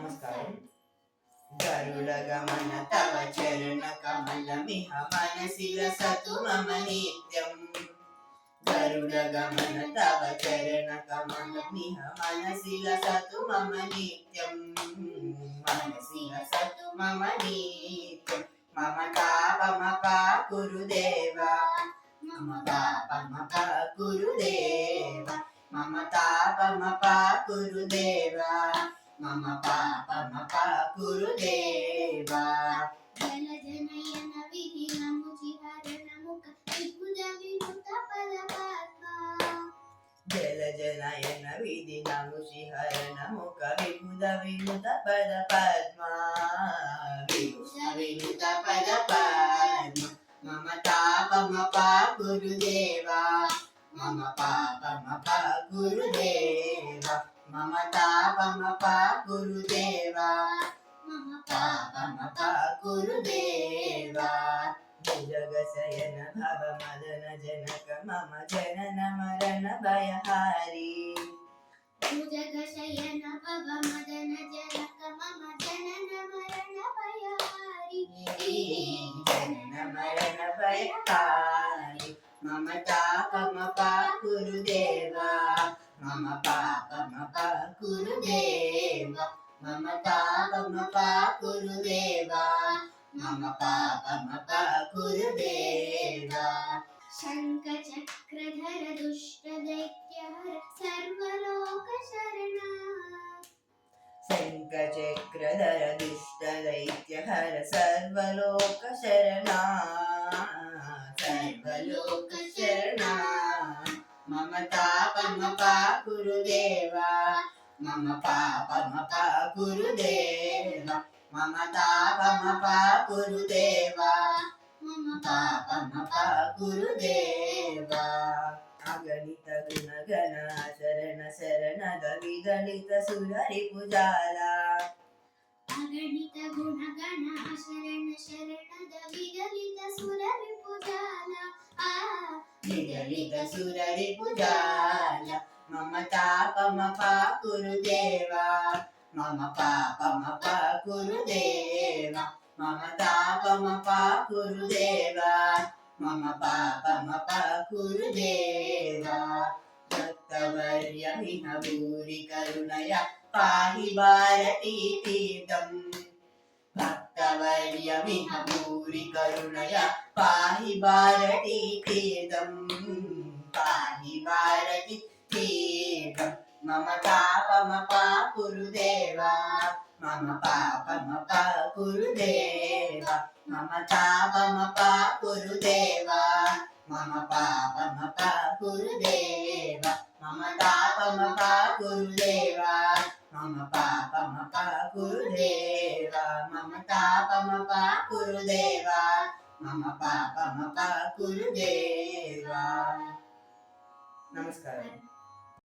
నమస్కారం. గరుడగమన తవ చరణ కమలమిహ మనసిల సతు మమ నిత్యం. గరుడగమన తవ చరణ కమలమిహ మనసిల సతు మమ నిత్యం. మనసిల సతు మమ నిత్యం. మమ తాపమప గురుదేవ, మమ తాపమప గురుదేవ, మమ తాపమప గురుదేవ, మమ పాపమప గురుదేవ. జల జనయన విధినము చిహరణముఖ విబుధ వినుత పదపాత్మ. జల జనయన విధినము శిహరణముఖ విబుధ వినుత పద పద్మ. విబుధ వినుత పద పద్మ. మమ తాపమప గురుదేవ, మమ పాపమప గురుదేవ, మమ తాపమప గురుదేవ, మమ పాపమప గురుదేవ. భుజగశయన భవ మదన జనక మమ జనన మరణ భయహారి. భుజగశయన భవ మదన జనక మమ జనన మరణ భయహారి. జనన మరణ భయహారి. మమ తాపమప గురుదేవ, మమ పాపమప గురుదేవ, మమ తాపమప గురుదేవ, మమ పాపమప గురుదేవ. శంఖ చక్రధర దుష్ట దైత్యహర సర్వలోక శరణ. శంఖ చక్రధర దుష్ట దైత్యహర సర్వలోక శరణా, సర్వలోక శరణా. మమ తాపమప గురుదేవ, మమ పాపమప గురుదేవ, మమ తాపమప గురుదేవ, మమ పాపమప గురుదేవ. అగణిత గుణగణ శరణ శరణద విదళిత సురరి పుజాల. అగణిత గుణగణ శరణ శరణద విదలిత సురరి పుజాల. విదళిత సురరి పుజాల. మమ తాపమప గురుదేవ, మమ పాపమప గురుదేవ, మమ తాపమప గురుదేవ, మమ పాపమప గురుదేవ. భక్తవర్యమిహ భూరి కరుణయ పాహి భారతీ తీర్థం. భక్తవర్యమిహ భూరి కరుణయ పాహి భారతీ తీర్థం. పాహి భారతి తీర్థం. మమ తాపమప గురుదేవ, మమ పాపమప గురుదేవ, మమ తాపమప గురుదేవ, మమ పాపమప గురుదేవ, మమ తాపమప గురుదేవ, మమ పాపమప గురుదేవ, మమ తాపమప గురుదేవ, మమ పాపమప గురుదేవ. నమస్కారం.